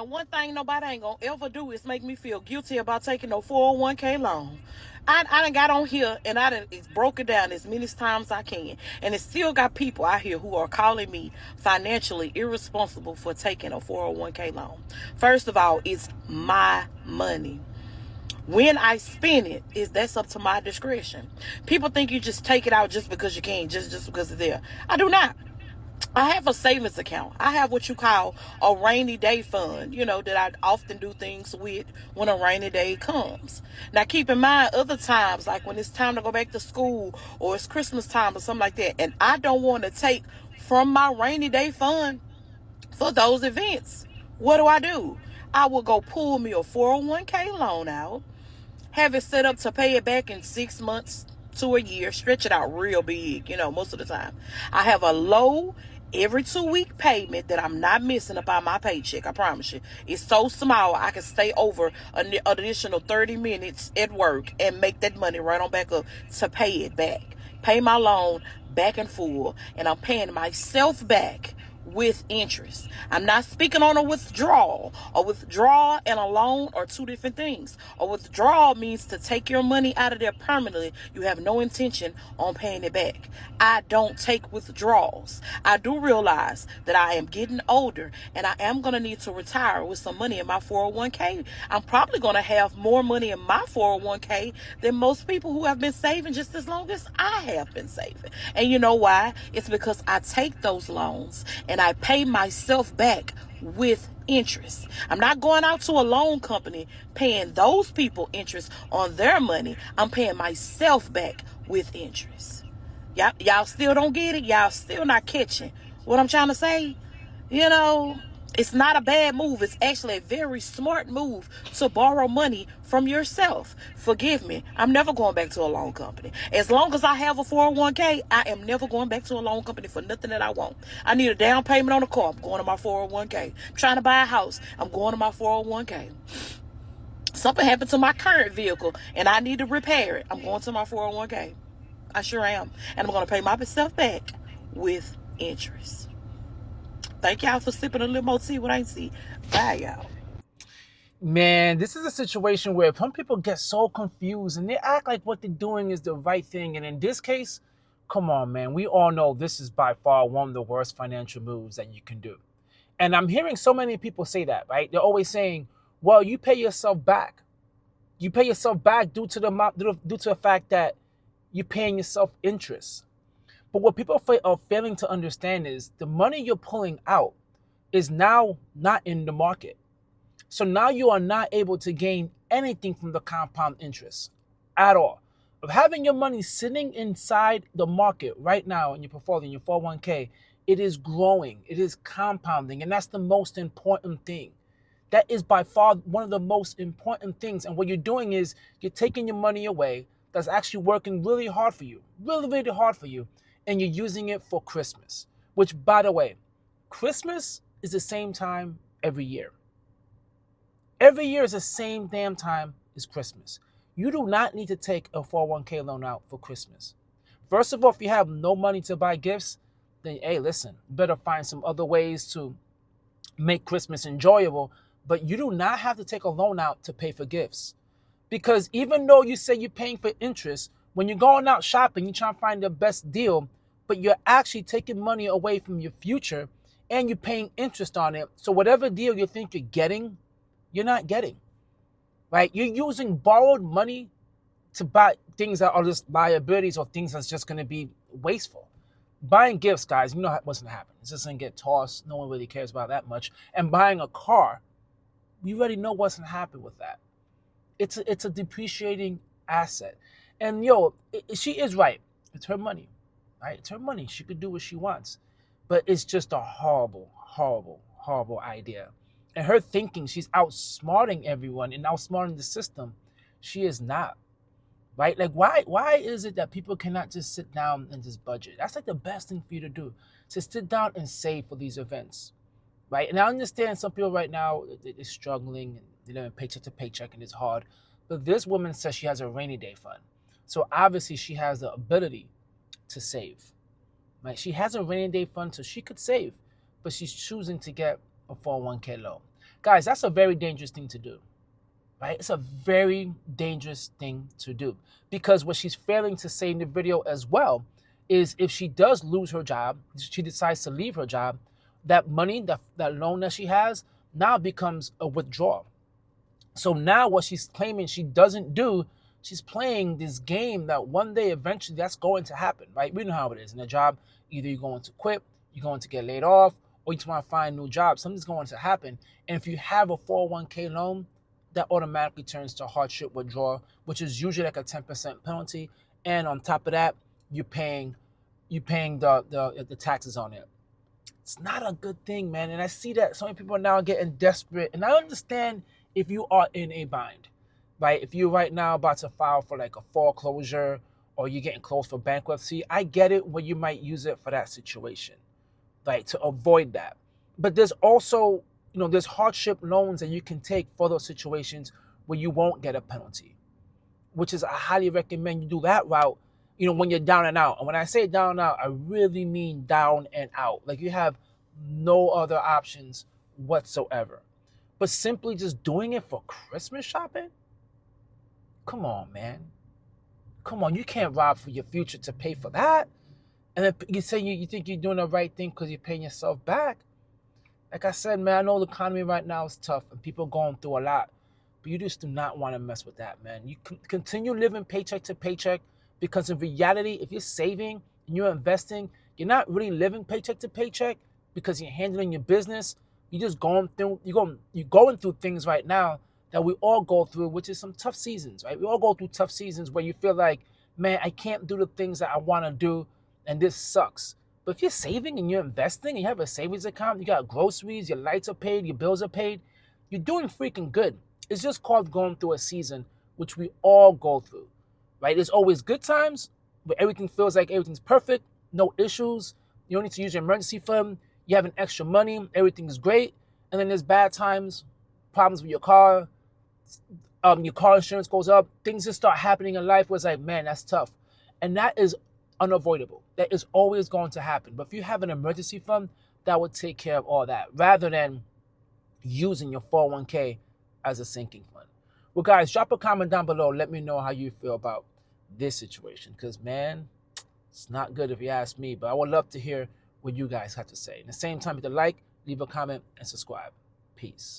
One thing nobody ain't gonna ever do is make me feel guilty about taking no 401k loan. I done got on here and I done it's broken down as many times as I can. And it still got people out here who are calling me financially irresponsible for taking a 401k loan. First of all, it's my money. When I spend it, is that's up to my discretion. People think you just take it out just because you can, just because it's there. I do not. I have a savings account. I have what you call a rainy day fund, that I often do things with when a rainy day comes. Now, keep in mind, other times, like when it's time to go back to school or it's Christmas time or something like that, and I don't want to take from my rainy day fund for those events, what do? I will go pull me a 401k loan out, have it set up to pay it back in 6 months to a year, stretch it out real big, most of the time. I have a low every 2 week payment that I'm not missing up on my paycheck. I promise you. It's so small I can stay over an additional 30 minutes at work and make that money right on back up to pay it back. Pay my loan back in full, and I'm paying myself back with interest. I'm not speaking on a withdrawal. A withdrawal and a loan are two different things. A withdrawal means to take your money out of there permanently. You have no intention on paying it back. I don't take withdrawals. I do realize that I am getting older and I am going to need to retire with some money in my 401k. I'm probably going to have more money in my 401k than most people who have been saving just as long as I have been saving. And you know why? It's because I take those loans and I pay myself back with interest. I'm not going out to a loan company paying those people interest on their money. I'm paying myself back with interest. Y'all still don't get it? Y'all still not catching what I'm trying to say? You know, it's not a bad move. It's actually a very smart move to borrow money from yourself. Forgive me. I'm never going back to a loan company. As long as I have a 401k, I am never going back to a loan company for nothing that I want. I need a down payment on a car. I'm going to my 401k. I'm trying to buy a house. I'm going to my 401k. Something happened to my current vehicle and I need to repair it. I'm going to my 401k. I sure am. And I'm going to pay myself back with interest. Thank y'all for sipping a little more tea when I see. Bye, y'all. Man, this is a situation where some people get so confused and they act like what they're doing is the right thing. And in this case, come on, man. We all know this is by far one of the worst financial moves that you can do. And I'm hearing so many people say that, right? They're always saying, well, you pay yourself back. You pay yourself back due to the fact that you're paying yourself interest. But what people are failing to understand is the money you're pulling out is now not in the market. So now you are not able to gain anything from the compound interest at all. Of having your money sitting inside the market right now in your portfolio, in your 401k, it is growing, it is compounding, and that's the most important thing. That is by far one of the most important things. And what you're doing is you're taking your money away that's actually working really hard for you, really, really hard for you, and you're using it for Christmas, which, by the way, Christmas is the same time every year. Every year is the same damn time as Christmas. You do not need to take a 401k loan out for Christmas. First of all, if you have no money to buy gifts, then hey, listen, you better find some other ways to make Christmas enjoyable. But you do not have to take a loan out to pay for gifts. Because even though you say you're paying for interest, when you're going out shopping, you're trying to find the best deal, but you're actually taking money away from your future and you're paying interest on it. So whatever deal you think you're getting, you're not getting, right? You're using borrowed money to buy things that are just liabilities or things that's just going to be wasteful. Buying gifts, guys, you know what's going to happen. It's just going to get tossed. No one really cares about that much. And buying a car, we already know what's going to happen with that. It's a depreciating asset. And she is right. It's her money, right? It's her money. She could do what she wants. But it's just a horrible, horrible, horrible idea. And her thinking she's outsmarting everyone and outsmarting the system. She is not, right? Like, why is it that people cannot just sit down and just budget? That's like the best thing for you to do, to sit down and save for these events, right? And I understand some people right now are struggling and they're living paycheck to paycheck and it's hard. But this woman says she has a rainy day fund. So obviously she has the ability to save, right? She has a rainy day fund so she could save, but she's choosing to get a 401k loan. Guys, that's a very dangerous thing to do, right? It's a very dangerous thing to do because what she's failing to say in the video as well is if she does lose her job, she decides to leave her job, that money, that loan that she has now becomes a withdrawal. So now what she's claiming she doesn't do, she's playing this game that one day eventually that's going to happen, right? We know how it is in a job. Either you're going to quit, you're going to get laid off, or you just want to find a new job. Something's going to happen. And if you have a 401k loan, that automatically turns to hardship withdrawal, which is usually like a 10% penalty. And on top of that, you're paying the taxes on it. It's not a good thing, man. And I see that so many people are now getting desperate. And I understand if you are in a bind, right? If you're right now about to file for like a foreclosure or you're getting close for bankruptcy, I get it where you might use it for that situation, right? To avoid that. But there's also, there's hardship loans that you can take for those situations where you won't get a penalty, which is I highly recommend you do that route, when you're down and out. And when I say down and out, I really mean down and out. Like you have no other options whatsoever. But simply just doing it for Christmas shopping? Come on, man. Come on, you can't rob for your future to pay for that. And then you say you think you're doing the right thing because you're paying yourself back. Like I said, man, I know the economy right now is tough and people are going through a lot. But you just do not want to mess with that, man. You continue living paycheck to paycheck because in reality, if you're saving and you're investing, you're not really living paycheck to paycheck because you're handling your business. You're just going through things right now that we all go through, which is some tough seasons, right? We all go through tough seasons where you feel like, man, I can't do the things that I want to do, and this sucks. But if you're saving and you're investing and you have a savings account, you got groceries, your lights are paid, your bills are paid, you're doing freaking good. It's just called going through a season, which we all go through, right? There's always good times where everything feels like everything's perfect, no issues. You don't need to use your emergency fund. You have an extra money, everything is great. And then there's bad times, problems with your car insurance goes up, things just start happening in life where it's like, man, that's tough. And that is unavoidable. That is always going to happen. But if you have an emergency fund, that would take care of all that rather than using your 401k as a sinking fund. Well, guys, drop a comment down below. Let me know how you feel about this situation because, man, it's not good if you ask me, but I would love to hear what you guys have to say. At the same time, hit the like, leave a comment, and subscribe. Peace.